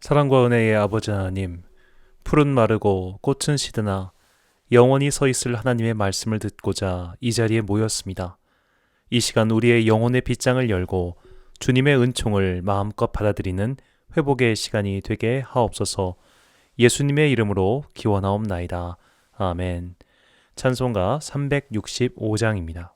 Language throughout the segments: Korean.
사랑과 은혜의 아버지 하나님, 푸른 마르고 꽃은 시드나 영원히 서 있을 하나님의 말씀을 듣고자 이 자리에 모였습니다. 이 시간 우리의 영혼의 빗장을 열고 주님의 은총을 마음껏 받아들이는 회복의 시간이 되게 하옵소서. 예수님의 이름으로 기원하옵나이다. 아멘. 찬송가 365장입니다.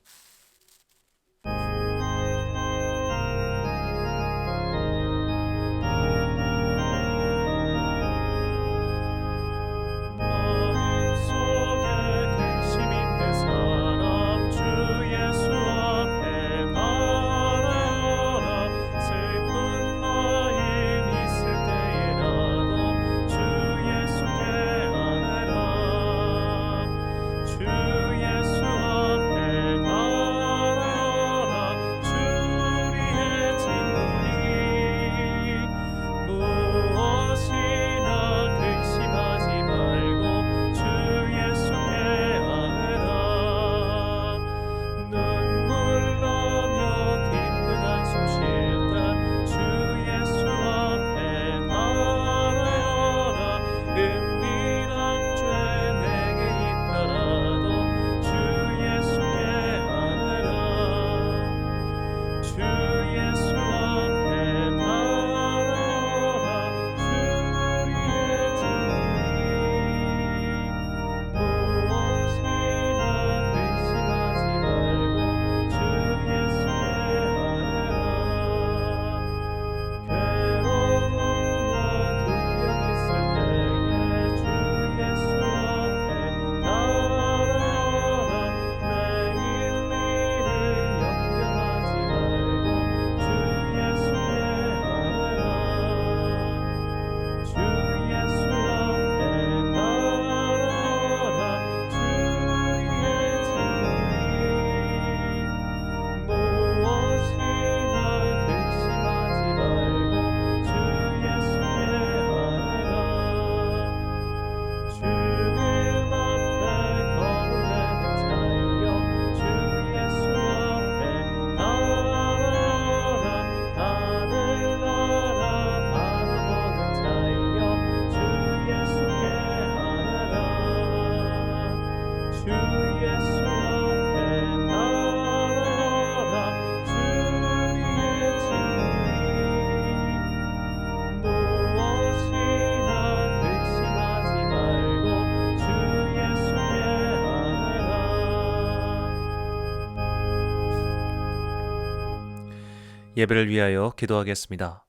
예배를 위하여 기도하겠습니다.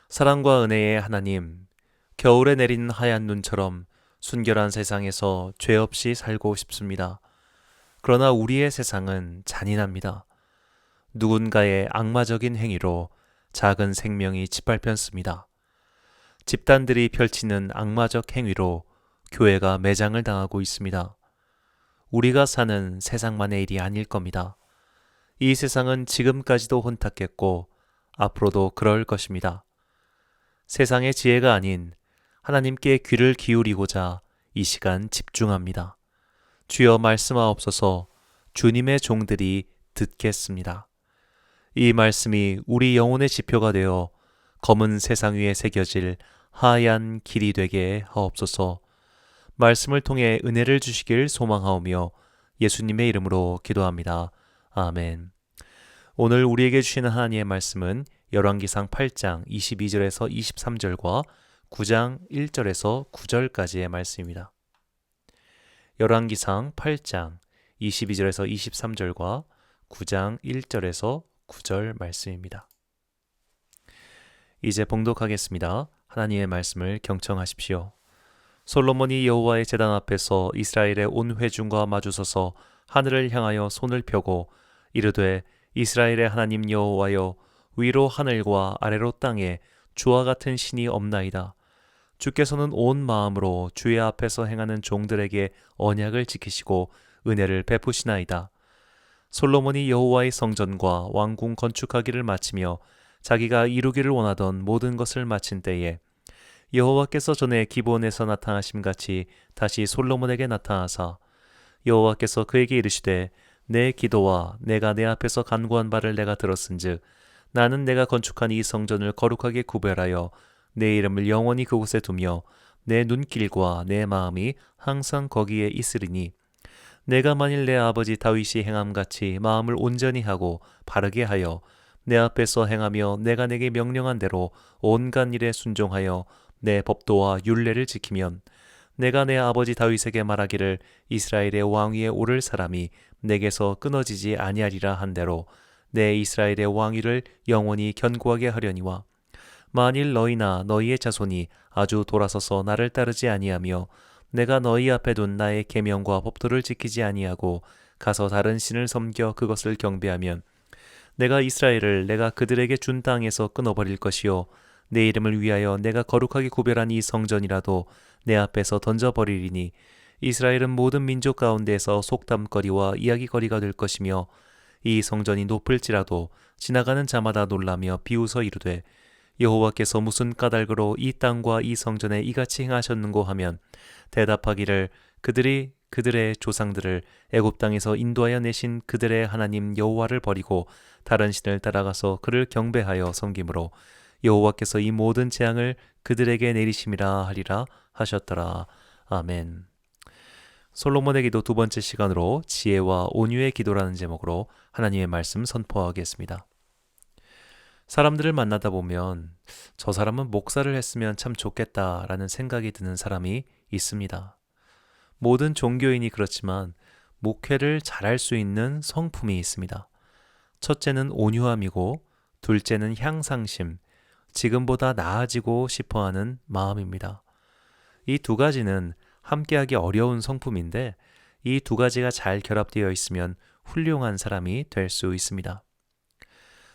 사랑과 은혜의 하나님, 겨울에 내린 하얀 눈처럼 순결한 세상에서 죄 없이 살고 싶습니다. 그러나 우리의 세상은 잔인합니다. 누군가의 악마적인 행위로 작은 생명이 짓밟혔습니다. 집단들이 펼치는 악마적 행위로 교회가 매장을 당하고 있습니다. 우리가 사는 세상만의 일이 아닐 겁니다. 이 세상은 지금까지도 혼탁했고 앞으로도 그럴 것입니다. 세상의 지혜가 아닌 하나님께 귀를 기울이고자 이 시간 집중합니다. 주여 말씀하옵소서. 주님의 종들이 듣겠습니다. 이 말씀이 우리 영혼의 지표가 되어 검은 세상 위에 새겨질 하얀 길이 되게 하옵소서. 말씀을 통해 은혜를 주시길 소망하오며 예수님의 이름으로 기도합니다. 아멘. 오늘 우리에게 주시는 하나님의 말씀은 열왕기상 8장 22절에서 23절과 9장 1절에서 9절까지의 말씀입니다. 열왕기상 8장 22절에서 23절과 9장 1절에서 9절 말씀입니다. 이제 봉독하겠습니다. 하나님의 말씀을 경청하십시오. 솔로몬이 여호와의 제단 앞에서 이스라엘의 온 회중과 마주서서 하늘을 향하여 손을 펴고 이르되 이스라엘의 하나님 여호와여, 위로 하늘과 아래로 땅에 주와 같은 신이 없나이다. 주께서는 온 마음으로 주의 앞에서 행하는 종들에게 언약을 지키시고 은혜를 베푸시나이다. 솔로몬이 여호와의 성전과 왕궁 건축하기를 마치며 자기가 이루기를 원하던 모든 것을 마친 때에 여호와께서 전에 기브온에서 나타나심같이 다시 솔로몬에게 나타나사 여호와께서 그에게 이르시되 내 기도와 내가 내 앞에서 간구한 바를 내가 들었은즉 나는 내가 건축한 이 성전을 거룩하게 구별하여 내 이름을 영원히 그곳에 두며 내 눈길과 내 마음이 항상 거기에 있으리니 내가 만일 내 아버지 다윗이 행함같이 마음을 온전히 하고 바르게 하여 내 앞에서 행하며 내가 내게 명령한 대로 온갖 일에 순종하여 내 법도와 율례를 지키면 내가 내 아버지 다윗에게 말하기를 이스라엘의 왕 위에 오를 사람이 내게서 끊어지지 아니하리라 한 대로 내 이스라엘의 왕위를 영원히 견고하게 하려니와 만일 너희나 너희의 자손이 아주 돌아서서 나를 따르지 아니하며 내가 너희 앞에 둔 나의 계명과 법도를 지키지 아니하고 가서 다른 신을 섬겨 그것을 경배하면 내가 이스라엘을 내가 그들에게 준 땅에서 끊어버릴 것이요 내 이름을 위하여 내가 거룩하게 구별한 이 성전이라도 내 앞에서 던져버리리니 이스라엘은 모든 민족 가운데에서 속담거리와 이야기거리가 될 것이며 이 성전이 높을지라도 지나가는 자마다 놀라며 비웃어 이르되 여호와께서 무슨 까닭으로 이 땅과 이 성전에 이같이 행하셨는고 하면 대답하기를 그들이 그들의 조상들을 애굽 땅에서 인도하여 내신 그들의 하나님 여호와를 버리고 다른 신을 따라가서 그를 경배하여 섬김으로 여호와께서 이 모든 재앙을 그들에게 내리심이라 하리라 하셨더라. 아멘. 솔로몬의 기도 두 번째 시간으로 지혜와 온유의 기도라는 제목으로 하나님의 말씀 선포하겠습니다. 사람들을 만나다 보면 저 사람은 목사를 했으면 참 좋겠다라는 생각이 드는 사람이 있습니다. 모든 종교인이 그렇지만 목회를 잘할 수 있는 성품이 있습니다. 첫째는 온유함이고 둘째는 향상심, 지금보다 나아지고 싶어하는 마음입니다. 이 두 가지는 함께하기 어려운 성품인데 이 두 가지가 잘 결합되어 있으면 훌륭한 사람이 될 수 있습니다.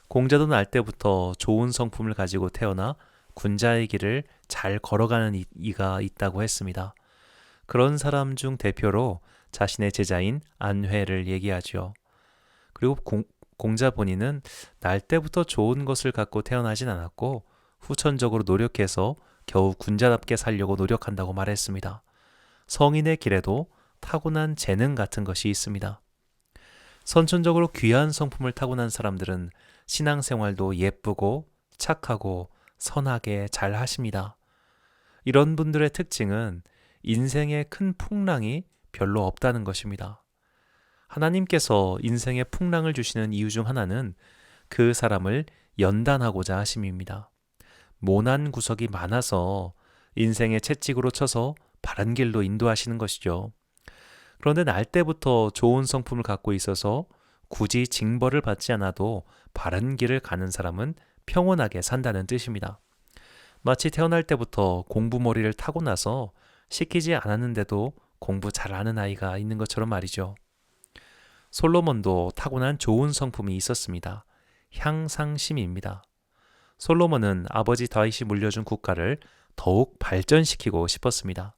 공자도 날 때부터 좋은 성품을 가지고 태어나 군자의 길을 잘 걸어가는 이가 있다고 했습니다. 그런 사람 중 대표로 자신의 제자인 안회를 얘기하죠. 그리고 공자 본인은 날 때부터 좋은 것을 갖고 태어나진 않았고 후천적으로 노력해서 겨우 군자답게 살려고 노력한다고 말했습니다. 성인의 길에도 타고난 재능 같은 것이 있습니다. 선천적으로 귀한 성품을 타고난 사람들은 신앙생활도 예쁘고 착하고 선하게 잘 하십니다. 이런 분들의 특징은 인생에 큰 풍랑이 별로 없다는 것입니다. 하나님께서 인생에 풍랑을 주시는 이유 중 하나는 그 사람을 연단하고자 하심입니다. 모난 구석이 많아서 인생의 채찍으로 쳐서 바른 길로 인도하시는 것이죠. 그런데 날 때부터 좋은 성품을 갖고 있어서 굳이 징벌을 받지 않아도 바른 길을 가는 사람은 평온하게 산다는 뜻입니다. 마치 태어날 때부터 공부머리를 타고나서 시키지 않았는데도 공부 잘하는 아이가 있는 것처럼 말이죠. 솔로몬도 타고난 좋은 성품이 있었습니다. 향상심입니다. 솔로몬은 아버지 다윗이 물려준 국가를 더욱 발전시키고 싶었습니다.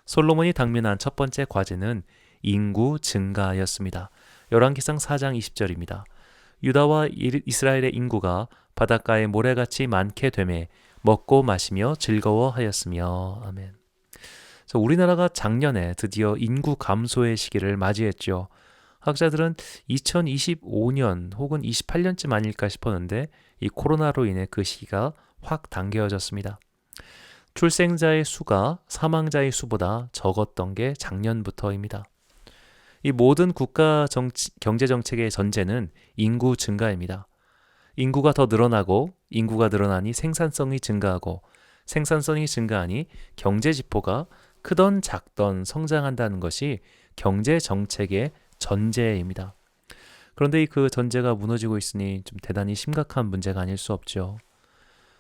솔로몬이 당면한 첫 번째 과제는 인구 증가였습니다. 열왕기상 4장 20절입니다. 유다와 이스라엘의 인구가 바닷가의 모래같이 많게 되매 먹고 마시며 즐거워하였으며. 아멘. 우리나라가 작년에 드디어 인구 감소의 시기를 맞이했죠. 학자들은 2025년 혹은 28년쯤 아닐까 싶었는데 이 코로나로 인해 그 시기가 확 당겨졌습니다. 출생자의 수가 사망자의 수보다 적었던 게 작년부터입니다. 이 모든 국가 경제정책의 전제는 인구 증가입니다. 인구가 더 늘어나고 인구가 늘어나니 생산성이 증가하고 생산성이 증가하니 경제지표가 크던 작던 성장한다는 것이 경제정책의 전제입니다. 그런데 그 전제가 무너지고 있으니 좀 대단히 심각한 문제가 아닐 수 없죠.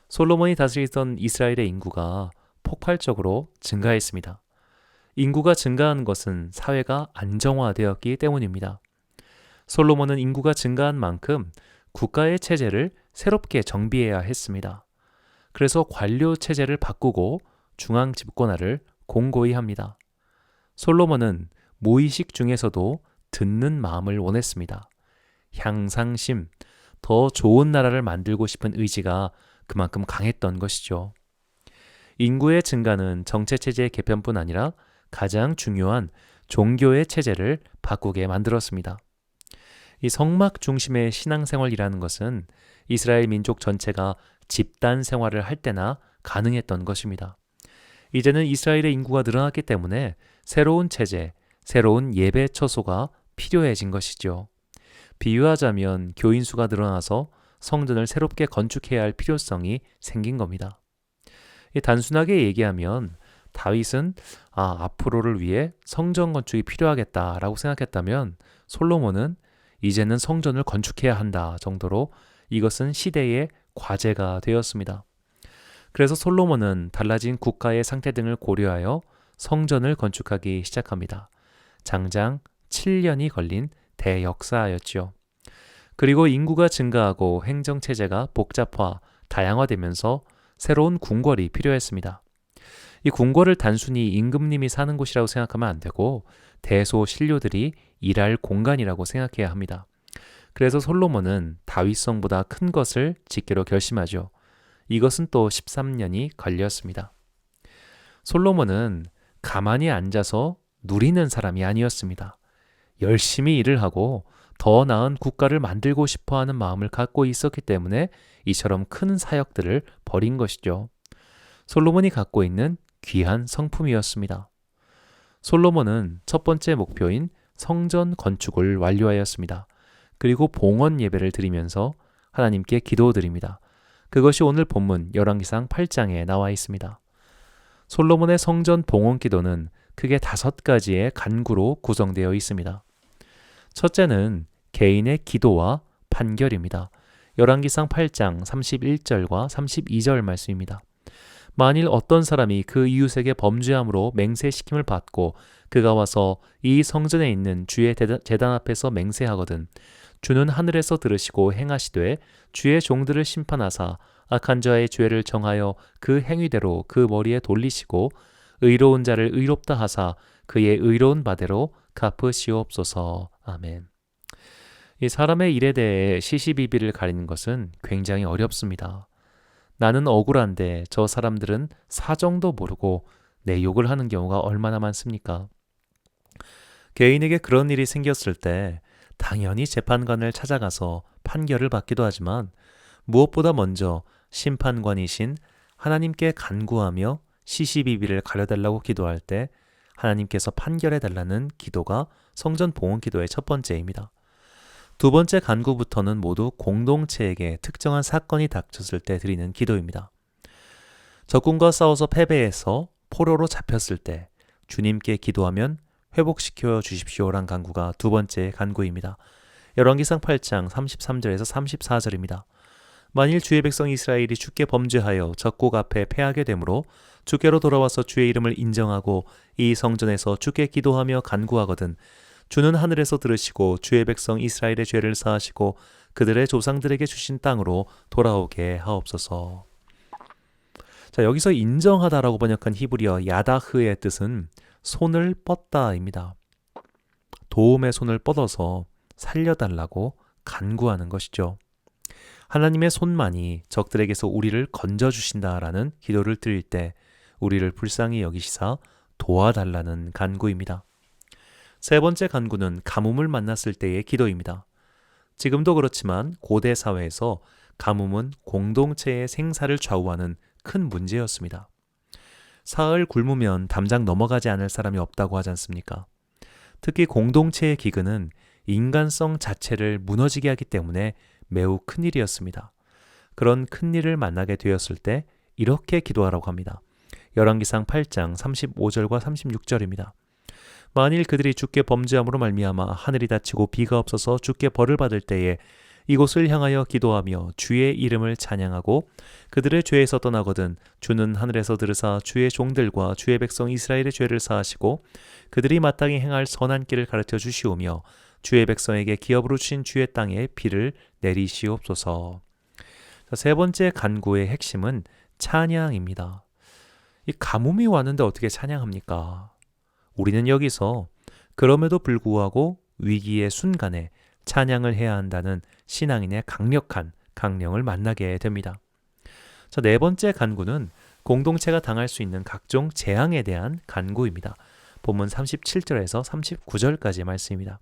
솔로몬이 다스리던 이스라엘의 인구가 폭발적으로 증가했습니다. 인구가 증가한 것은 사회가 안정화되었기 때문입니다. 솔로몬은 인구가 증가한 만큼 국가의 체제를 새롭게 정비해야 했습니다. 그래서 관료 체제를 바꾸고 중앙 집권화를 공고히 합니다. 솔로몬은 무의식 중에서도 듣는 마음을 원했습니다. 향상심, 더 좋은 나라를 만들고 싶은 의지가 그만큼 강했던 것이죠. 인구의 증가는 정체체제의 개편뿐 아니라 가장 중요한 종교의 체제를 바꾸게 만들었습니다. 이 성막 중심의 신앙생활이라는 것은 이스라엘 민족 전체가 집단 생활을 할 때나 가능했던 것입니다. 이제는 이스라엘의 인구가 늘어났기 때문에 새로운 체제, 새로운 예배 처소가 필요해진 것이죠. 비유하자면 교인 수가 늘어나서 성전을 새롭게 건축해야 할 필요성이 생긴 겁니다. 단순하게 얘기하면 다윗은 앞으로를 위해 성전 건축이 필요하겠다라고 생각했다면 솔로몬은 이제는 성전을 건축해야 한다 정도로 이것은 시대의 과제가 되었습니다. 그래서 솔로몬은 달라진 국가의 상태 등을 고려하여 성전을 건축하기 시작합니다. 장장 7년이 걸린 대역사였죠. 그리고 인구가 증가하고 행정체제가 복잡화, 다양화되면서 새로운 궁궐이 필요했습니다. 이 궁궐을 단순히 임금님이 사는 곳이라고 생각하면 안 되고 대소신료들이 일할 공간이라고 생각해야 합니다. 그래서 솔로몬은 다윗성보다 큰 것을 짓기로 결심하죠. 이것은 또 13년이 걸렸습니다. 솔로몬은 가만히 앉아서 누리는 사람이 아니었습니다. 열심히 일을 하고 더 나은 국가를 만들고 싶어하는 마음을 갖고 있었기 때문에 이처럼 큰 사역들을 벌인 것이죠. 솔로몬이 갖고 있는 귀한 성품이었습니다. 솔로몬은 첫 번째 목표인 성전 건축을 완료하였습니다. 그리고 봉헌 예배를 드리면서 하나님께 기도드립니다. 그것이 오늘 본문 열왕기상 8장에 나와 있습니다. 솔로몬의 성전 봉헌 기도는 크게 5가지의 간구로 구성되어 있습니다. 첫째는 개인의 기도와 판결입니다. 열왕기상 8장 31절과 32절 말씀입니다. 만일 어떤 사람이 그 이웃에게 범죄함으로 맹세시킴을 받고 그가 와서 이 성전에 있는 주의 제단 앞에서 맹세하거든 주는 하늘에서 들으시고 행하시되 주의 종들을 심판하사 악한 자의 죄를 정하여 그 행위대로 그 머리에 돌리시고 의로운 자를 의롭다 하사 그의 의로운 바대로 갚으시옵소서. 아멘. 이 사람의 일에 대해 시시비비를 가리는 것은 굉장히 어렵습니다. 나는 억울한데 저 사람들은 사정도 모르고 내 욕을 하는 경우가 얼마나 많습니까? 개인에게 그런 일이 생겼을 때 당연히 재판관을 찾아가서 판결을 받기도 하지만 무엇보다 먼저 심판관이신 하나님께 간구하며 시시비비를 가려달라고 기도할 때 하나님께서 판결해달라는 기도가 성전 봉헌 기도의 첫 번째입니다. 두 번째 간구부터는 모두 공동체에게 특정한 사건이 닥쳤을 때 드리는 기도입니다. 적군과 싸워서 패배해서 포로로 잡혔을 때 주님께 기도하면 회복시켜 주십시오란 간구가 두 번째 간구입니다. 열왕기상 8장 33절에서 34절입니다. 만일 주의 백성 이스라엘이 주께 범죄하여 적국 앞에 패하게 되므로 주께로 돌아와서 주의 이름을 인정하고 이 성전에서 주께 기도하며 간구하거든 주는 하늘에서 들으시고 주의 백성 이스라엘의 죄를 사하시고 그들의 조상들에게 주신 땅으로 돌아오게 하옵소서. 자, 여기서 인정하다라고 번역한 히브리어 야다흐의 뜻은 손을 뻗다입니다. 도움의 손을 뻗어서 살려달라고 간구하는 것이죠. 하나님의 손만이 적들에게서 우리를 건져주신다라는 기도를 드릴 때 우리를 불쌍히 여기시사 도와달라는 간구입니다. 세 번째 간구는 가뭄을 만났을 때의 기도입니다. 지금도 그렇지만 고대 사회에서 가뭄은 공동체의 생사를 좌우하는 큰 문제였습니다. 사흘 굶으면 담장 넘어가지 않을 사람이 없다고 하지 않습니까? 특히 공동체의 기근은 인간성 자체를 무너지게 하기 때문에 매우 큰일이었습니다. 그런 큰일을 만나게 되었을 때 이렇게 기도하라고 합니다. 열왕기상 8장 35절과 36절입니다. 만일 그들이 주께 범죄함으로 말미암아 하늘이 닫히고 비가 없어서 주께 벌을 받을 때에 이곳을 향하여 기도하며 주의 이름을 찬양하고 그들의 죄에서 떠나거든 주는 하늘에서 들으사 주의 종들과 주의 백성 이스라엘의 죄를 사하시고 그들이 마땅히 행할 선한 길을 가르쳐 주시오며 주의 백성에게 기업으로 주신 주의 땅에 비를 내리시옵소서. 세 번째 간구의 핵심은 찬양입니다. 이 가뭄이 왔는데 어떻게 찬양합니까? 우리는 여기서 그럼에도 불구하고 위기의 순간에 찬양을 해야 한다는 신앙인의 강력한 강령을 만나게 됩니다. 자, 네 번째 간구는 공동체가 당할 수 있는 각종 재앙에 대한 간구입니다. 본문 37절에서 39절까지 말씀입니다.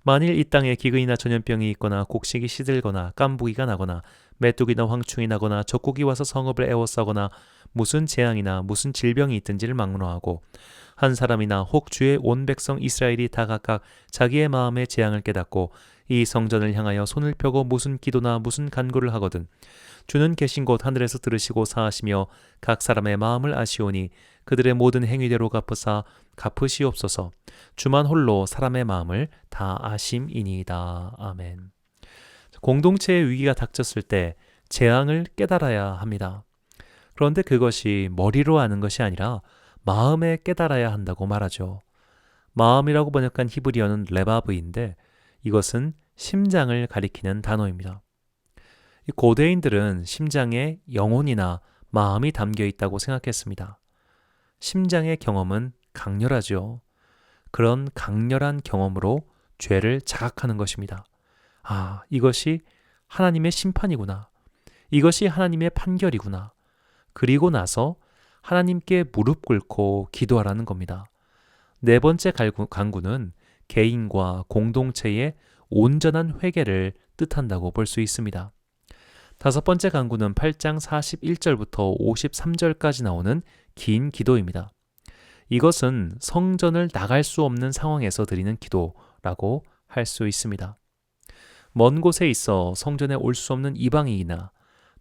만일 이 땅에 기근이나 전염병이 있거나 곡식이 시들거나 깐부기가 나거나 메뚜기나 황충이 나거나 적국이 와서 성읍을 에워싸거나 무슨 재앙이나 무슨 질병이 있든지를 막론하고 한 사람이나 혹 주의 온 백성 이스라엘이 다 각각 자기의 마음의 재앙을 깨닫고 이 성전을 향하여 손을 펴고 무슨 기도나 무슨 간구를 하거든 주는 계신 곳 하늘에서 들으시고 사하시며 각 사람의 마음을 아시오니 그들의 모든 행위대로 갚으시옵소서. 주만 홀로 사람의 마음을 다 아심이니이다. 아멘. 공동체의 위기가 닥쳤을 때 재앙을 깨달아야 합니다. 그런데 그것이 머리로 아는 것이 아니라 마음에 깨달아야 한다고 말하죠. 마음이라고 번역한 히브리어는 레바브인데 이것은 심장을 가리키는 단어입니다. 고대인들은 심장에 영혼이나 마음이 담겨 있다고 생각했습니다. 심장의 경험은 강렬하죠. 그런 강렬한 경험으로 죄를 자각하는 것입니다. 아, 이것이 하나님의 심판이구나. 이것이 하나님의 판결이구나. 그리고 나서 하나님께 무릎 꿇고 기도하라는 겁니다. 네 번째 간구는 개인과 공동체의 온전한 회개를 뜻한다고 볼 수 있습니다. 다섯 번째 간구는 8장 41절부터 53절까지 나오는 긴 기도입니다. 이것은 성전을 나갈 수 없는 상황에서 드리는 기도라고 할 수 있습니다. 먼 곳에 있어 성전에 올 수 없는 이방인이나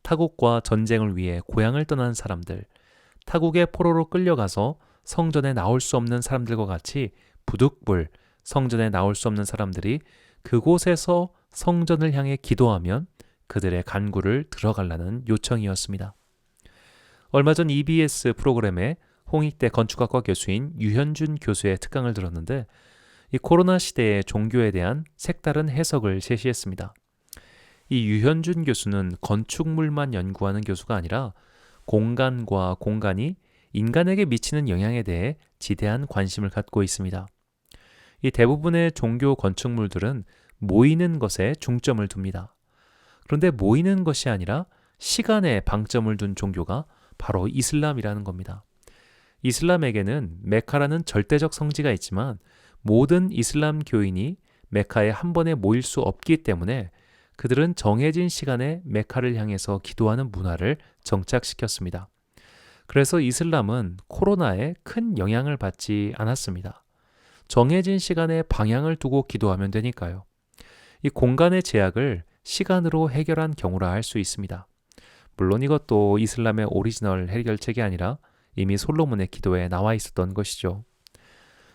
타국과 전쟁을 위해 고향을 떠난 사람들, 타국의 포로로 끌려가서 성전에 나올 수 없는 사람들과 같이 부득불 성전에 나올 수 없는 사람들이 그곳에서 성전을 향해 기도하면 그들의 간구를 들어가려는 요청이었습니다. 얼마 전 EBS 프로그램에 홍익대 건축학과 교수인 유현준 교수의 특강을 들었는데 이 코로나 시대의 종교에 대한 색다른 해석을 제시했습니다. 이 유현준 교수는 건축물만 연구하는 교수가 아니라 공간과 공간이 인간에게 미치는 영향에 대해 지대한 관심을 갖고 있습니다. 이 대부분의 종교 건축물들은 모이는 것에 중점을 둡니다. 그런데 모이는 것이 아니라 시간에 방점을 둔 종교가 바로 이슬람이라는 겁니다. 이슬람에게는 메카라는 절대적 성지가 있지만 모든 이슬람 교인이 메카에 한 번에 모일 수 없기 때문에 그들은 정해진 시간에 메카를 향해서 기도하는 문화를 정착시켰습니다. 그래서 이슬람은 코로나에 큰 영향을 받지 않았습니다. 정해진 시간에 방향을 두고 기도하면 되니까요. 이 공간의 제약을 시간으로 해결한 경우라 할 수 있습니다. 물론 이것도 이슬람의 오리지널 해결책이 아니라 이미 솔로몬의 기도에 나와 있었던 것이죠.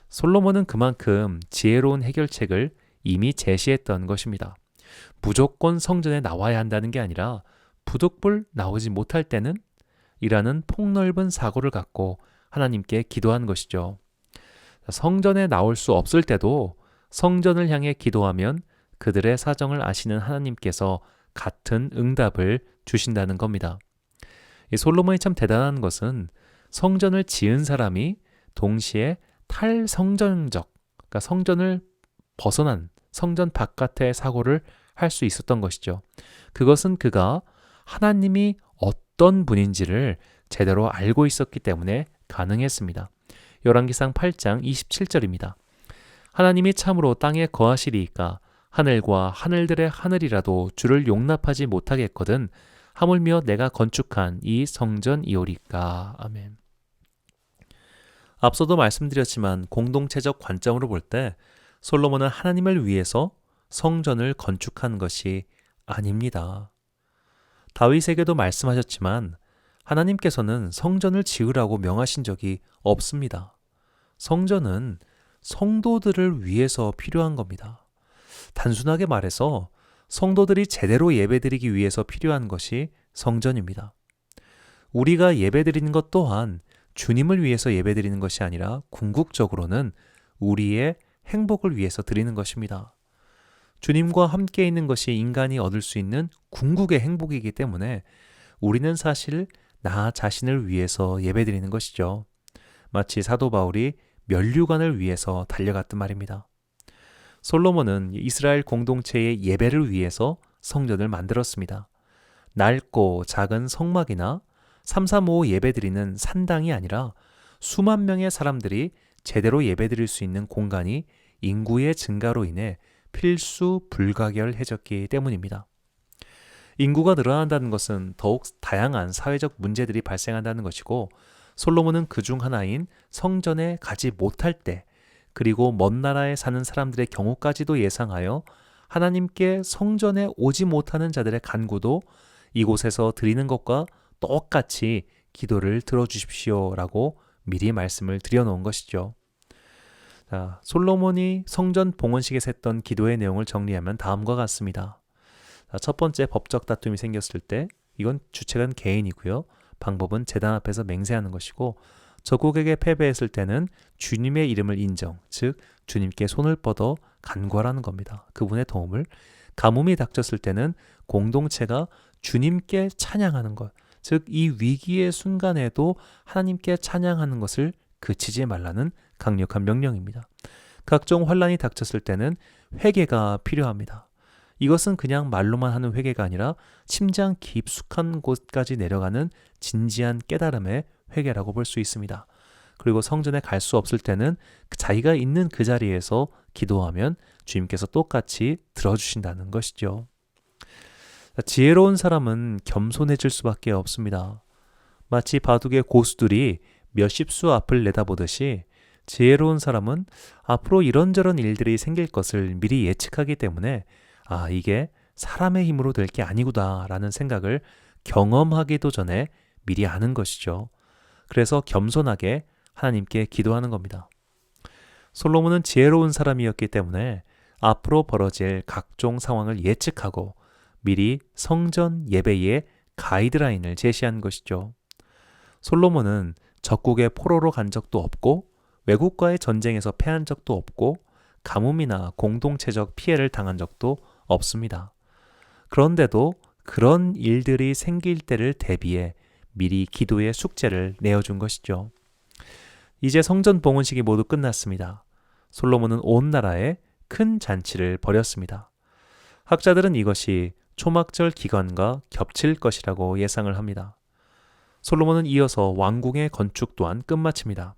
솔로몬은 그만큼 지혜로운 해결책을 이미 제시했던 것입니다. 무조건 성전에 나와야 한다는 게 아니라 부득불 나오지 못할 때는 이라는 폭넓은 사고를 갖고 하나님께 기도한 것이죠. 성전에 나올 수 없을 때도 성전을 향해 기도하면 그들의 사정을 아시는 하나님께서 같은 응답을 주신다는 겁니다. 이 솔로몬이 참 대단한 것은 성전을 지은 사람이 동시에 탈성전적, 그러니까 성전을 벗어난 성전 바깥의 사고를 할 수 있었던 것이죠. 그것은 그가 하나님이 어떤 분인지를 제대로 알고 있었기 때문에 가능했습니다. 열왕기상 8장 27절입니다. 하나님이 참으로 땅에 거하시리이까 하늘과 하늘들의 하늘이라도 주를 용납하지 못하겠거든 하물며 내가 건축한 이 성전이오리까. 아멘. 앞서도 말씀드렸지만 공동체적 관점으로 볼 때 솔로몬은 하나님을 위해서 성전을 건축한 것이 아닙니다. 다윗에게도 말씀하셨지만 하나님께서는 성전을 지으라고 명하신 적이 없습니다. 성전은 성도들을 위해서 필요한 겁니다. 단순하게 말해서 성도들이 제대로 예배드리기 위해서 필요한 것이 성전입니다. 우리가 예배드리는 것 또한 주님을 위해서 예배드리는 것이 아니라 궁극적으로는 우리의 행복을 위해서 드리는 것입니다. 주님과 함께 있는 것이 인간이 얻을 수 있는 궁극의 행복이기 때문에 우리는 사실 나 자신을 위해서 예배드리는 것이죠. 마치 사도 바울이 면류관을 위해서 달려갔던 말입니다. 솔로몬은 이스라엘 공동체의 예배를 위해서 성전을 만들었습니다. 낡고 작은 성막이나 335 예배드리는 산당이 아니라 수만 명의 사람들이 제대로 예배드릴 수 있는 공간이 인구의 증가로 인해 필수 불가결해졌기 때문입니다. 인구가 늘어난다는 것은 더욱 다양한 사회적 문제들이 발생한다는 것이고 솔로몬은 그중 하나인 성전에 가지 못할 때 그리고 먼 나라에 사는 사람들의 경우까지도 예상하여 하나님께 성전에 오지 못하는 자들의 간구도 이곳에서 드리는 것과 똑같이 기도를 들어주십시오라고 미리 말씀을 드려놓은 것이죠. 자, 솔로몬이 성전 봉헌식에서 했던 기도의 내용을 정리하면 다음과 같습니다. 자, 첫 번째, 법적 다툼이 생겼을 때 이건 주체는 개인이고요. 방법은 제단 앞에서 맹세하는 것이고 적국에게 패배했을 때는 주님의 이름을 인정, 즉 주님께 손을 뻗어 간구하라는 겁니다. 그분의 도움을. 가뭄이 닥쳤을 때는 공동체가 주님께 찬양하는 것, 즉 이 위기의 순간에도 하나님께 찬양하는 것을 그치지 말라는 강력한 명령입니다. 각종 환란이 닥쳤을 때는 회개가 필요합니다. 이것은 그냥 말로만 하는 회개가 아니라 심장 깊숙한 곳까지 내려가는 진지한 깨달음의 회개라고 볼 수 있습니다. 그리고 성전에 갈 수 없을 때는 자기가 있는 그 자리에서 기도하면 주님께서 똑같이 들어주신다는 것이죠. 지혜로운 사람은 겸손해질 수밖에 없습니다. 마치 바둑의 고수들이 몇십 수 앞을 내다보듯이 지혜로운 사람은 앞으로 이런저런 일들이 생길 것을 미리 예측하기 때문에 이게 사람의 힘으로 될 게 아니구나 라는 생각을 경험하기도 전에 미리 아는 것이죠. 그래서 겸손하게 하나님께 기도하는 겁니다. 솔로몬은 지혜로운 사람이었기 때문에 앞으로 벌어질 각종 상황을 예측하고 미리 성전 예배의 가이드라인을 제시한 것이죠. 솔로몬은 적국의 포로로 간 적도 없고 외국과의 전쟁에서 패한 적도 없고 가뭄이나 공동체적 피해를 당한 적도 없습니다. 그런데도 그런 일들이 생길 때를 대비해 미리 기도의 숙제를 내어준 것이죠. 이제 성전 봉헌식이 모두 끝났습니다. 솔로몬은 온 나라에 큰 잔치를 벌였습니다. 학자들은 이것이 초막절 기간과 겹칠 것이라고 예상을 합니다. 솔로몬은 이어서 왕궁의 건축 또한 끝마칩니다.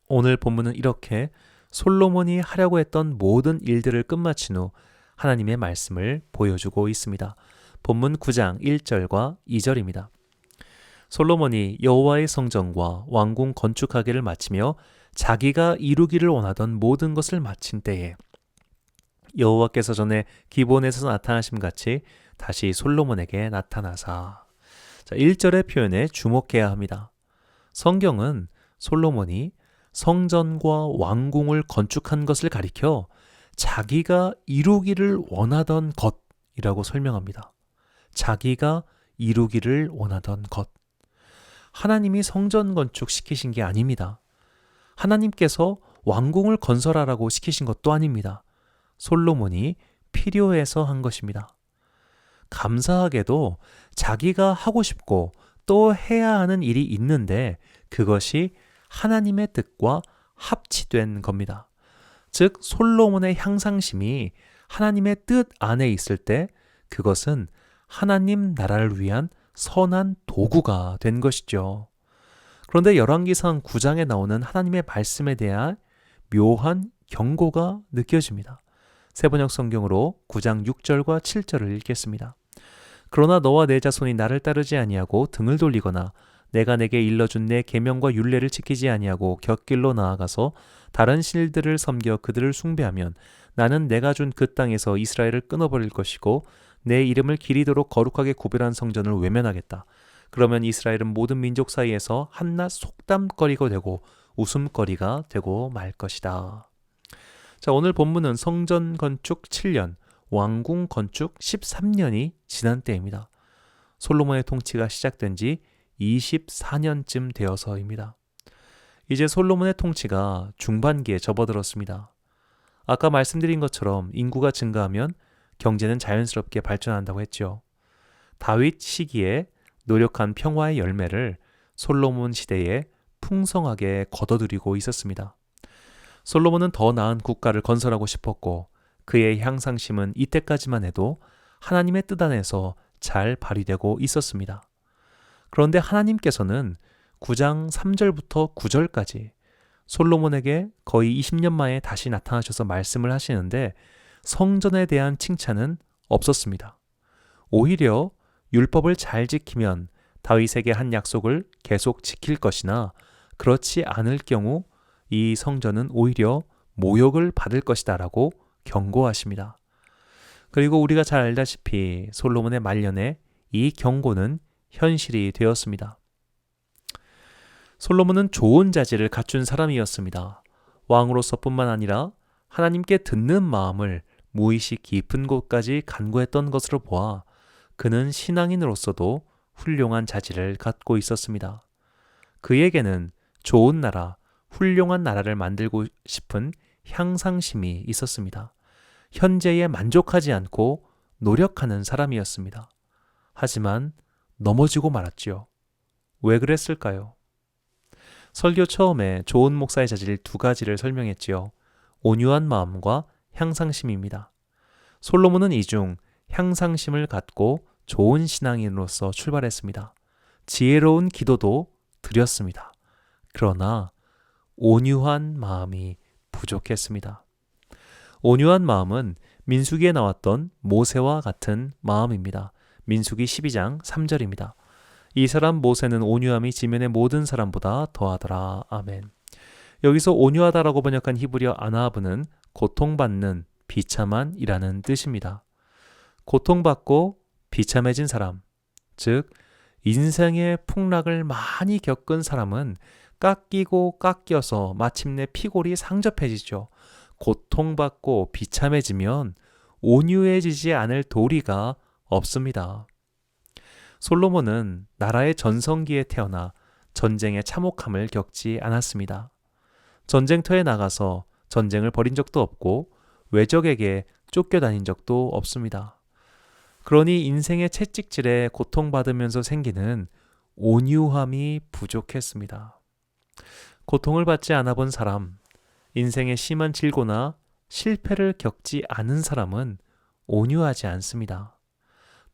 오늘 본문은 이렇게 솔로몬이 하려고 했던 모든 일들을 끝마친 후 하나님의 말씀을 보여주고 있습니다. 본문 9장 1절과 2절입니다. 솔로몬이 여호와의 성전과 왕궁 건축하기를 마치며 자기가 이루기를 원하던 모든 것을 마친 때에 여호와께서 전에 기본에서 나타나심 같이 다시 솔로몬에게 나타나사. 1절의 표현에 주목해야 합니다. 성경은 솔로몬이 성전과 왕궁을 건축한 것을 가리켜 자기가 이루기를 원하던 것이라고 설명합니다. 자기가 이루기를 원하던 것. 하나님이 성전 건축 시키신 게 아닙니다. 하나님께서 왕궁을 건설하라고 시키신 것도 아닙니다. 솔로몬이 필요해서 한 것입니다. 감사하게도 자기가 하고 싶고 또 해야 하는 일이 있는데 그것이 하나님의 뜻과 합치된 겁니다. 즉 솔로몬의 향상심이 하나님의 뜻 안에 있을 때 그것은 하나님 나라를 위한 선한 도구가 된 것이죠. 그런데 열왕기상 9장에 나오는 하나님의 말씀에 대한 묘한 경고가 느껴집니다. 세번역 성경으로 9장 6절과 7절을 읽겠습니다. 그러나 너와 내 자손이 나를 따르지 아니하고 등을 돌리거나 내가 내게 일러준 내 계명과 율례를 지키지 아니하고 곁길로 나아가서 다른 신들을 섬겨 그들을 숭배하면 나는 내가 준 그 땅에서 이스라엘을 끊어버릴 것이고 내 이름을 기리도록 거룩하게 구별한 성전을 외면하겠다. 그러면 이스라엘은 모든 민족 사이에서 한낱 속담거리가 되고 웃음거리가 되고 말 것이다. 자, 오늘 본문은 성전 건축 7년, 왕궁 건축 13년이 지난 때입니다. 솔로몬의 통치가 시작된 지 24년쯤 되어서입니다. 이제 솔로몬의 통치가 중반기에 접어들었습니다. 아까 말씀드린 것처럼 인구가 증가하면 경제는 자연스럽게 발전한다고 했죠. 다윗 시기에 노력한 평화의 열매를 솔로몬 시대에 풍성하게 거둬들이고 있었습니다. 솔로몬은 더 나은 국가를 건설하고 싶었고 그의 향상심은 이때까지만 해도 하나님의 뜻 안에서 잘 발휘되고 있었습니다. 그런데 하나님께서는 9장 3절부터 9절까지 솔로몬에게 거의 20년 만에 다시 나타나셔서 말씀을 하시는데 성전에 대한 칭찬은 없었습니다. 오히려 율법을 잘 지키면 다윗에게 한 약속을 계속 지킬 것이나 그렇지 않을 경우 이 성전은 오히려 모욕을 받을 것이다 라고 경고하십니다. 그리고 우리가 잘 알다시피 솔로몬의 말년에 이 경고는 현실이 되었습니다. 솔로몬은 좋은 자질을 갖춘 사람이었습니다. 왕으로서뿐만 아니라 하나님께 듣는 마음을 무의식 깊은 곳까지 간구했던 것으로 보아 그는 신앙인으로서도 훌륭한 자질을 갖고 있었습니다. 그에게는 좋은 나라, 훌륭한 나라를 만들고 싶은 향상심이 있었습니다. 현재에 만족하지 않고 노력하는 사람이었습니다. 하지만 넘어지고 말았지요. 왜 그랬을까요? 설교 처음에 좋은 목사의 자질 두 가지를 설명했지요. 온유한 마음과 향상심입니다. 솔로몬은 이 중 향상심을 갖고 좋은 신앙인으로서 출발했습니다. 지혜로운 기도도 드렸습니다. 그러나 온유한 마음이 부족했습니다. 온유한 마음은 민수기에 나왔던 모세와 같은 마음입니다. 민수기 12장 3절입니다. 이 사람 모세는 온유함이 지면의 모든 사람보다 더하더라. 아멘. 여기서 온유하다라고 번역한 히브리어 아나브는 고통받는, 비참한이라는 뜻입니다. 고통받고 비참해진 사람, 즉 인생의 풍락을 많이 겪은 사람은 깎이고 깎여서 마침내 피골이 상접해지죠. 고통받고 비참해지면 온유해지지 않을 도리가 없습니다. 솔로몬은 나라의 전성기에 태어나 전쟁의 참혹함을 겪지 않았습니다. 전쟁터에 나가서 전쟁을 벌인 적도 없고 외적에게 쫓겨다닌 적도 없습니다. 그러니 인생의 채찍질에 고통받으면서 생기는 온유함이 부족했습니다. 고통을 받지 않아 본 사람, 인생의 심한 질고나 실패를 겪지 않은 사람은 온유하지 않습니다.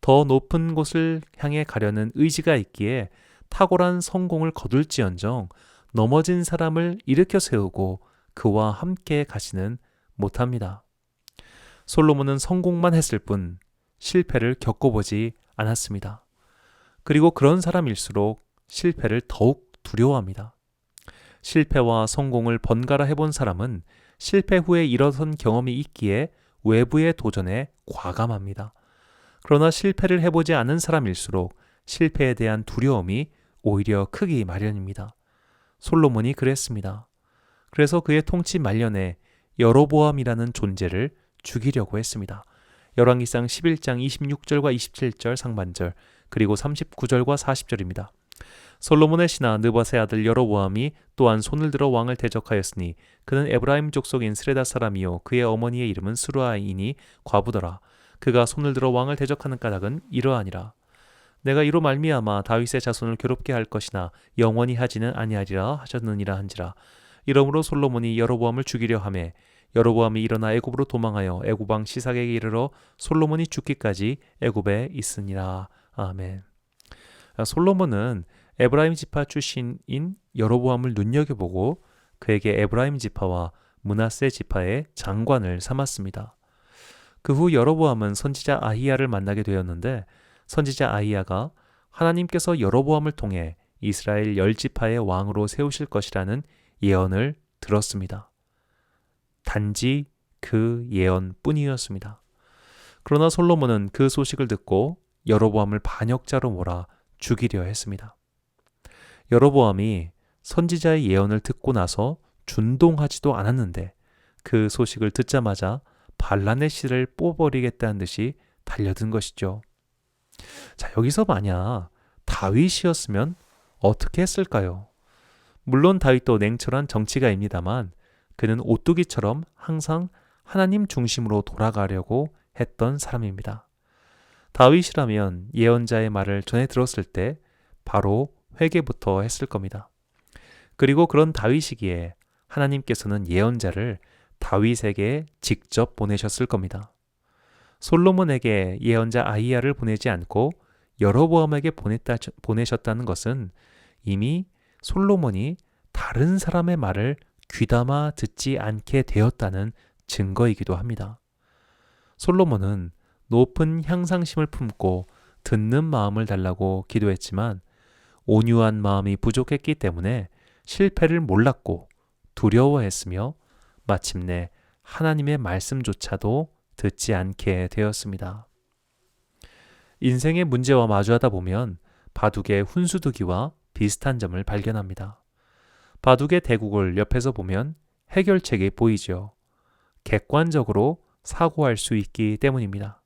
더 높은 곳을 향해 가려는 의지가 있기에 탁월한 성공을 거둘지언정 넘어진 사람을 일으켜 세우고 그와 함께 가지는 못합니다. 솔로몬은 성공만 했을 뿐 실패를 겪어보지 않았습니다. 그리고 그런 사람일수록 실패를 더욱 두려워합니다. 실패와 성공을 번갈아 해본 사람은 실패 후에 일어선 경험이 있기에 외부의 도전에 과감합니다. 그러나 실패를 해보지 않은 사람일수록 실패에 대한 두려움이 오히려 크기 마련입니다. 솔로몬이 그랬습니다. 그래서 그의 통치 말년에 여로보암이라는 존재를 죽이려고 했습니다. 열왕기상 11장 26절과 27절 상반절 그리고 39절과 40절입니다. 솔로몬의 신하 느밧의 아들 여로보암이 또한 손을 들어 왕을 대적하였으니 그는 에브라임 족속인 스레다 사람이요 그의 어머니의 이름은 스루아이니 과부더라. 그가 손을 들어 왕을 대적하는 까닭은 이러하니라. 내가 이로 말미암아 다윗의 자손을 괴롭게 할 것이나 영원히 하지는 아니하리라 하셨느니라 한지라. 이러므로 솔로몬이 여로보암을 죽이려 하매 여로보암이 일어나 애굽으로 도망하여 애굽 왕 시삭에게 이르러 솔로몬이 죽기까지 애굽에 있으니라. 아멘. 솔로몬은 에브라임 지파 출신인 여로보암을 눈여겨보고 그에게 에브라임 지파와 므낫세 지파의 장관을 삼았습니다. 그 후 여로보암은 선지자 아히야를 만나게 되었는데 선지자 아히야가 하나님께서 여로보암을 통해 이스라엘 10지파의 왕으로 세우실 것이라는 예언을 들었습니다. 단지 그 예언뿐이었습니다. 그러나 솔로몬은 그 소식을 듣고 여로보암을 반역자로 몰아 죽이려 했습니다. 여로보암이 선지자의 예언을 듣고 나서 준동하지도 않았는데 그 소식을 듣자마자 반란의 씨를 뽑아버리겠다는 듯이 달려든 것이죠. 자, 여기서 만약 다윗이었으면 어떻게 했을까요? 물론 다윗도 냉철한 정치가입니다만 그는 오뚜기처럼 항상 하나님 중심으로 돌아가려고 했던 사람입니다. 다윗이라면 예언자의 말을 전해 들었을 때 바로 회개부터 했을 겁니다. 그리고 그런 다윗이기에 하나님께서는 예언자를 다윗에게 직접 보내셨을 겁니다. 솔로몬에게 예언자 아히야를 보내지 않고 여로보암에게 보내셨다는 것은 이미 솔로몬이 다른 사람의 말을 귀담아 듣지 않게 되었다는 증거이기도 합니다. 솔로몬은 높은 향상심을 품고 듣는 마음을 달라고 기도했지만 온유한 마음이 부족했기 때문에 실패를 몰랐고 두려워했으며 마침내 하나님의 말씀조차도 듣지 않게 되었습니다. 인생의 문제와 마주하다 보면 바둑의 훈수두기와 비슷한 점을 발견합니다. 바둑의 대국을 옆에서 보면 해결책이 보이죠. 객관적으로 사고할 수 있기 때문입니다.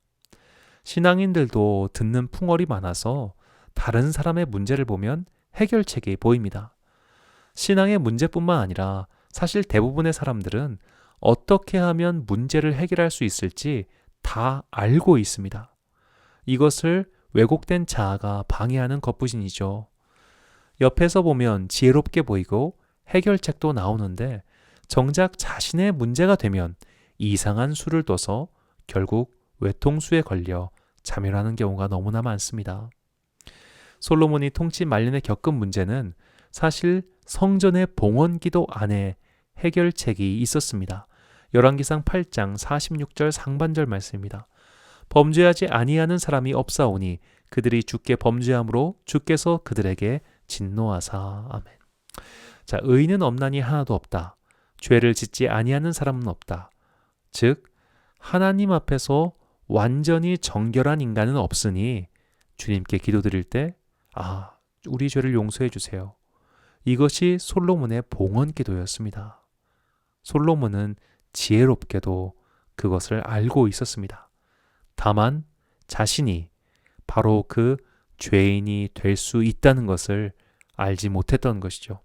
신앙인들도 듣는 풍월이 많아서 다른 사람의 문제를 보면 해결책이 보입니다. 신앙의 문제뿐만 아니라 사실 대부분의 사람들은 어떻게 하면 문제를 해결할 수 있을지 다 알고 있습니다. 이것을 왜곡된 자아가 방해하는 것뿐이죠. 옆에서 보면 지혜롭게 보이고 해결책도 나오는데 정작 자신의 문제가 되면 이상한 수를 둬서 결국 외통수에 걸려 자멸하는 경우가 너무나 많습니다. 솔로몬이 통치 말년에 겪은 문제는 사실 성전의 봉헌기도 안에 해결책이 있었습니다. 열왕기상 8장 46절 상반절 말씀입니다. 범죄하지 아니하는 사람이 없사오니 그들이 주께 범죄함으로 주께서 그들에게 진노하사. 아멘. 자, 의인은 없나니 하나도 없다. 죄를 짓지 아니하는 사람은 없다. 즉 하나님 앞에서 완전히 정결한 인간은 없으니 주님께 기도드릴 때 우리 죄를 용서해 주세요. 이것이 솔로몬의 봉헌 기도였습니다. 솔로몬은 지혜롭게도 그것을 알고 있었습니다. 다만 자신이 바로 그 죄인이 될 수 있다는 것을 알지 못했던 것이죠.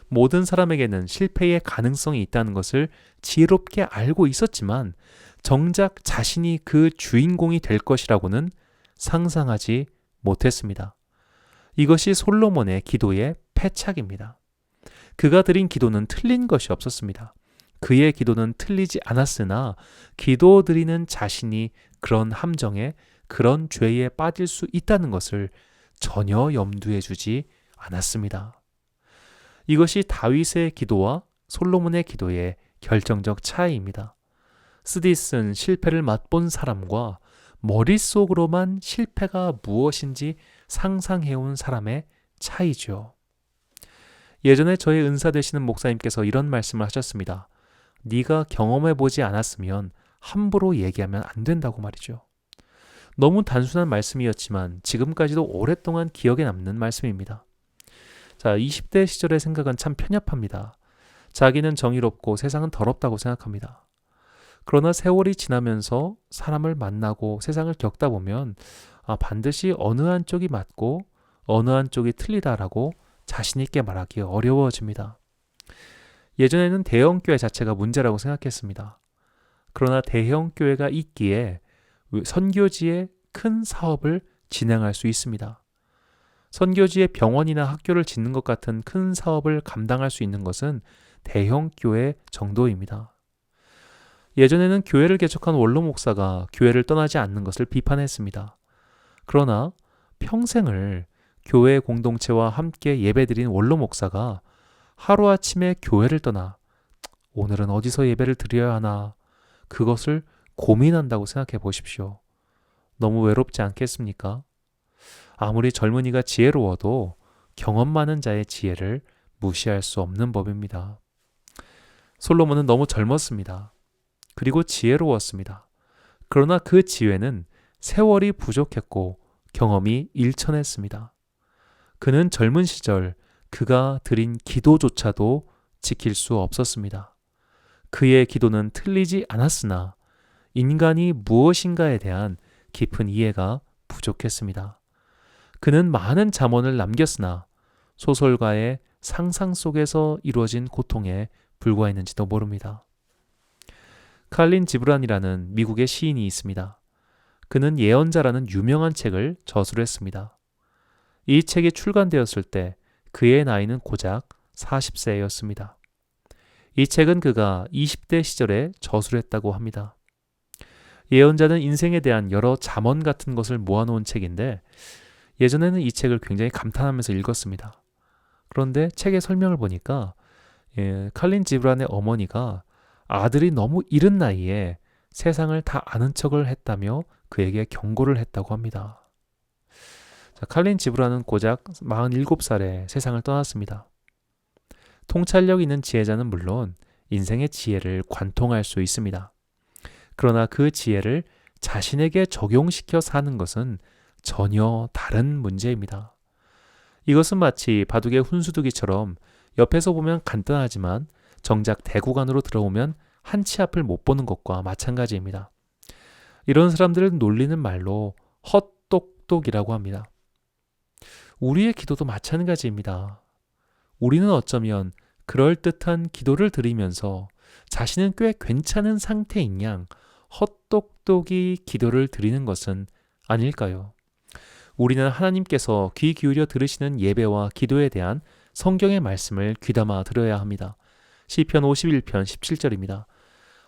모든 사람에게는 실패의 가능성이 있다는 것을 지혜롭게 알고 있었지만 정작 자신이 그 주인공이 될 것이라고는 상상하지 못했습니다. 이것이 솔로몬의 기도의 패착입니다. 그가 드린 기도는 틀린 것이 없었습니다. 그의 기도는 틀리지 않았으나 기도 드리는 자신이 그런 함정에 그런 죄에 빠질 수 있다는 것을 전혀 염두에 두지 않았습니다. 이것이 다윗의 기도와 솔로몬의 기도의 결정적 차이입니다. 스디슨 실패를 맛본 사람과 머릿속으로만 실패가 무엇인지 상상해온 사람의 차이죠. 예전에 저의 은사 되시는 목사님께서 이런 말씀을 하셨습니다. 네가 경험해보지 않았으면 함부로 얘기하면 안 된다고 말이죠. 너무 단순한 말씀이었지만 지금까지도 오랫동안 기억에 남는 말씀입니다. 자, 20대 시절의 생각은 참 편협합니다. 자기는 정의롭고 세상은 더럽다고 생각합니다. 그러나 세월이 지나면서 사람을 만나고 세상을 겪다 보면 반드시 어느 한쪽이 맞고 어느 한쪽이 틀리다라고 자신 있게 말하기 어려워집니다. 예전에는 대형교회 자체가 문제라고 생각했습니다. 그러나 대형교회가 있기에 선교지에 큰 사업을 진행할 수 있습니다. 선교지에 병원이나 학교를 짓는 것 같은 큰 사업을 감당할 수 있는 것은 대형교회 정도입니다. 예전에는 교회를 개척한 원로 목사가 교회를 떠나지 않는 것을 비판했습니다. 그러나 평생을 교회 공동체와 함께 예배드린 원로 목사가 하루아침에 교회를 떠나 오늘은 어디서 예배를 드려야 하나 그것을 고민한다고 생각해 보십시오. 너무 외롭지 않겠습니까? 아무리 젊은이가 지혜로워도 경험 많은 자의 지혜를 무시할 수 없는 법입니다. 솔로몬은 너무 젊었습니다. 그리고 지혜로웠습니다. 그러나 그 지혜는 세월이 부족했고 경험이 일천했습니다. 그는 젊은 시절 그가 드린 기도조차도 지킬 수 없었습니다. 그의 기도는 틀리지 않았으나 인간이 무엇인가에 대한 깊은 이해가 부족했습니다. 그는 많은 잠언을 남겼으나 소설가의 상상 속에서 이루어진 고통에 불과했는지도 모릅니다. 칼린 지브란이라는 미국의 시인이 있습니다. 그는 예언자라는 유명한 책을 저술했습니다. 이 책이 출간되었을 때 그의 나이는 고작 40세였습니다. 이 책은 그가 20대 시절에 저술했다고 합니다. 예언자는 인생에 대한 여러 잠언 같은 것을 모아놓은 책인데 예전에는 이 책을 굉장히 감탄하면서 읽었습니다. 그런데 책의 설명을 보니까 칼린 지브란의 어머니가 아들이 너무 이른 나이에 세상을 다 아는 척을 했다며 그에게 경고를 했다고 합니다. 자, 칼린 지브라는 고작 47살에 세상을 떠났습니다. 통찰력 있는 지혜자는 물론 인생의 지혜를 관통할 수 있습니다. 그러나 그 지혜를 자신에게 적용시켜 사는 것은 전혀 다른 문제입니다. 이것은 마치 바둑의 훈수두기처럼 옆에서 보면 간단하지만 정작 대구간으로 들어오면 한 치 앞을 못 보는 것과 마찬가지입니다. 이런 사람들을 놀리는 말로 헛똑똑이라고 합니다. 우리의 기도도 마찬가지입니다. 우리는 어쩌면 그럴듯한 기도를 드리면서 자신은 꽤 괜찮은 상태인 양 헛똑똑이 기도를 드리는 것은 아닐까요? 우리는 하나님께서 귀 기울여 들으시는 예배와 기도에 대한 성경의 말씀을 귀담아 들어야 합니다. 시편 51편 17절입니다.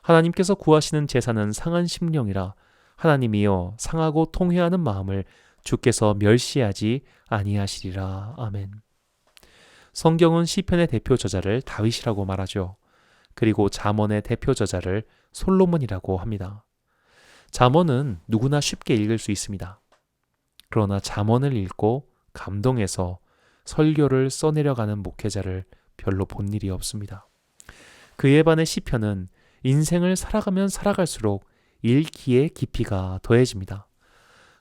하나님께서 구하시는 제사는 상한 심령이라 하나님이여 상하고 통회하는 마음을 주께서 멸시하지 아니하시리라. 아멘. 성경은 시편의 대표 저자를 다윗이라고 말하죠. 그리고 잠언의 대표 저자를 솔로몬이라고 합니다. 잠언은 누구나 쉽게 읽을 수 있습니다. 그러나 잠언을 읽고 감동해서 설교를 써내려가는 목회자를 별로 본 일이 없습니다. 그에 반해 시편은 인생을 살아가면 살아갈수록 읽기의 깊이가 더해집니다.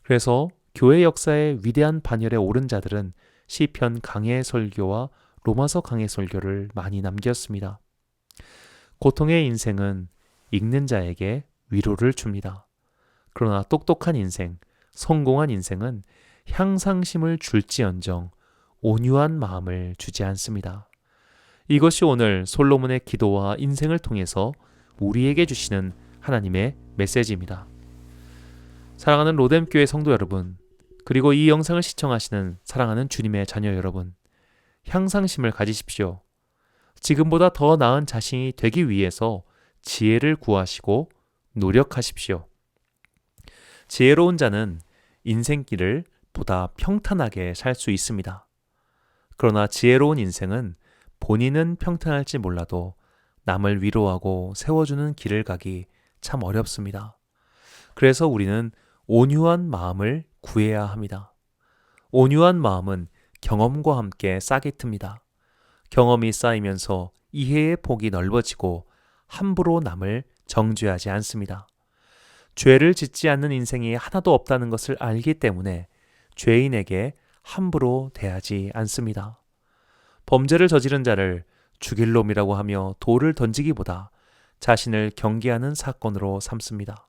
그래서 교회 역사의 위대한 반열에 오른 자들은 시편 강해 설교와 로마서 강해 설교를 많이 남겼습니다. 고통의 인생은 읽는 자에게 위로를 줍니다. 그러나 똑똑한 인생, 성공한 인생은 향상심을 줄지언정 온유한 마음을 주지 않습니다. 이것이 오늘 솔로몬의 기도와 인생을 통해서 우리에게 주시는 하나님의 메시지입니다. 사랑하는 로뎀교회 성도 여러분, 그리고 이 영상을 시청하시는 사랑하는 주님의 자녀 여러분, 향상심을 가지십시오. 지금보다 더 나은 자신이 되기 위해서 지혜를 구하시고 노력하십시오. 지혜로운 자는 인생길을 보다 평탄하게 살 수 있습니다. 그러나 지혜로운 인생은 본인은 평탄할지 몰라도 남을 위로하고 세워주는 길을 가기 참 어렵습니다. 그래서 우리는 온유한 마음을 구해야 합니다. 온유한 마음은 경험과 함께 싹이 틉니다. 경험이 쌓이면서 이해의 폭이 넓어지고 함부로 남을 정죄하지 않습니다. 죄를 짓지 않는 인생이 하나도 없다는 것을 알기 때문에 죄인에게 함부로 대하지 않습니다. 범죄를 저지른 자를 죽일 놈이라고 하며 돌을 던지기보다 자신을 경계하는 사건으로 삼습니다.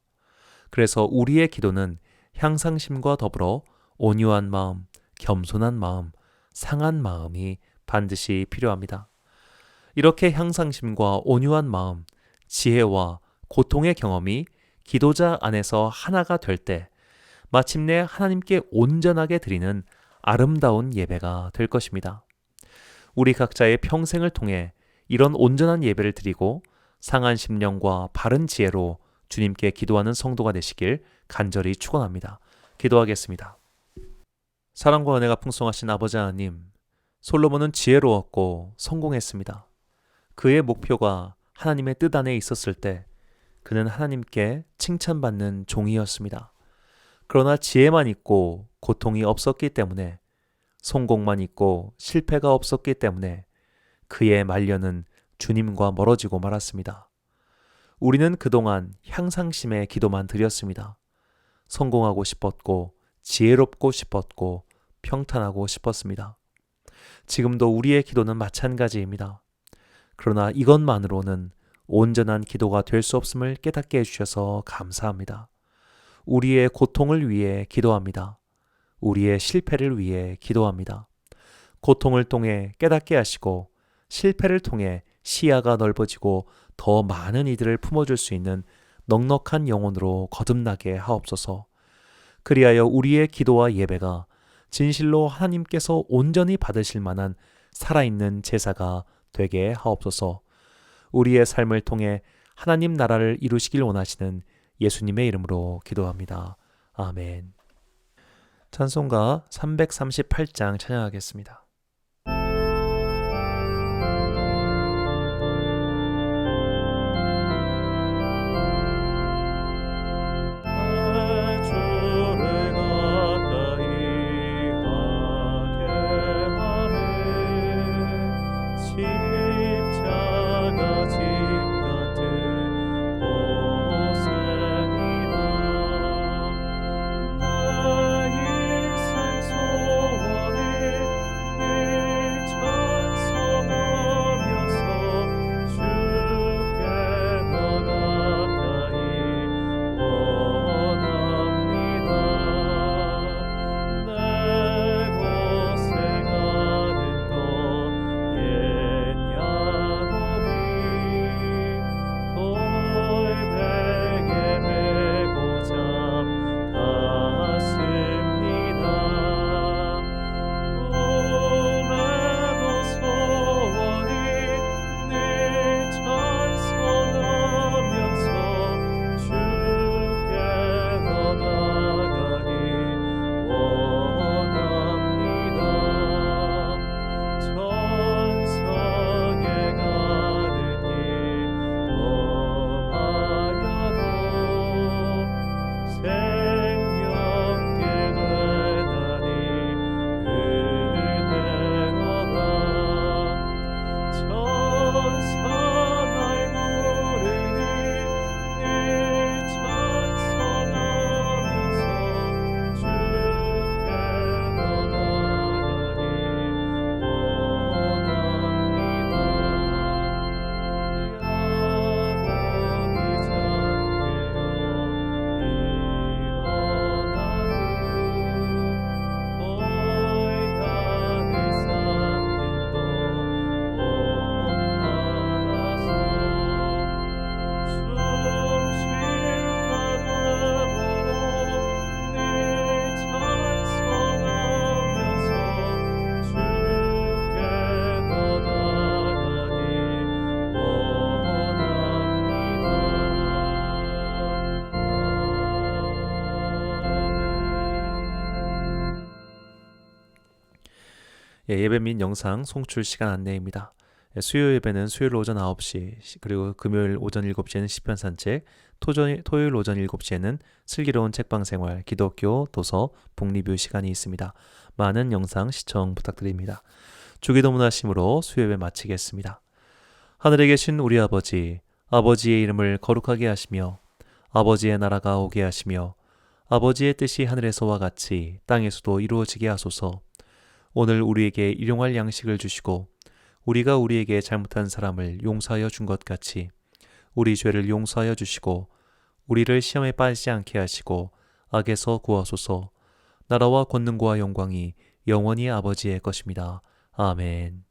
그래서 우리의 기도는 향상심과 더불어 온유한 마음, 겸손한 마음, 상한 마음이 반드시 필요합니다. 이렇게 향상심과 온유한 마음, 지혜와 고통의 경험이 기도자 안에서 하나가 될 때 마침내 하나님께 온전하게 드리는 아름다운 예배가 될 것입니다. 우리 각자의 평생을 통해 이런 온전한 예배를 드리고 상한 심령과 바른 지혜로 주님께 기도하는 성도가 되시길 간절히 축원합니다. 기도하겠습니다. 사랑과 은혜가 풍성하신 아버지 하나님, 솔로몬은 지혜로웠고 성공했습니다. 그의 목표가 하나님의 뜻 안에 있었을 때 그는 하나님께 칭찬받는 종이었습니다. 그러나 지혜만 있고 고통이 없었기 때문에, 성공만 있고 실패가 없었기 때문에 그의 말년은 주님과 멀어지고 말았습니다. 우리는 그동안 향상심의 기도만 드렸습니다. 성공하고 싶었고 지혜롭고 싶었고 평탄하고 싶었습니다. 지금도 우리의 기도는 마찬가지입니다. 그러나 이것만으로는 온전한 기도가 될 수 없음을 깨닫게 해주셔서 감사합니다. 우리의 고통을 위해 기도합니다. 우리의 실패를 위해 기도합니다. 고통을 통해 깨닫게 하시고 실패를 통해 시야가 넓어지고 더 많은 이들을 품어줄 수 있는 넉넉한 영혼으로 거듭나게 하옵소서. 그리하여 우리의 기도와 예배가 진실로 하나님께서 온전히 받으실 만한 살아있는 제사가 되게 하옵소서. 우리의 삶을 통해 하나님 나라를 이루시길 원하시는 예수님의 이름으로 기도합니다. 아멘. 찬송가 338장 찬양하겠습니다. 주 예배 및 영상 송출 시간 안내입니다. 수요 예배는 수요일 오전 9시, 그리고 금요일 오전 7시에는 시편 산책, 토요일 오전 7시에는 슬기로운 책방 생활, 기독교, 도서, 북리뷰 시간이 있습니다. 많은 영상 시청 부탁드립니다. 주기도문 하심으로 수요 예배 마치겠습니다. 하늘에 계신 우리 아버지, 아버지의 이름을 거룩하게 하시며 아버지의 나라가 오게 하시며 아버지의 뜻이 하늘에서와 같이 땅에서도 이루어지게 하소서. 오늘 우리에게 일용할 양식을 주시고 우리가 우리에게 잘못한 사람을 용서하여 준 것 같이 우리 죄를 용서하여 주시고 우리를 시험에 빠지지 않게 하시고 악에서 구하소서. 나라와 권능과 영광이 영원히 아버지의 것입니다. 아멘.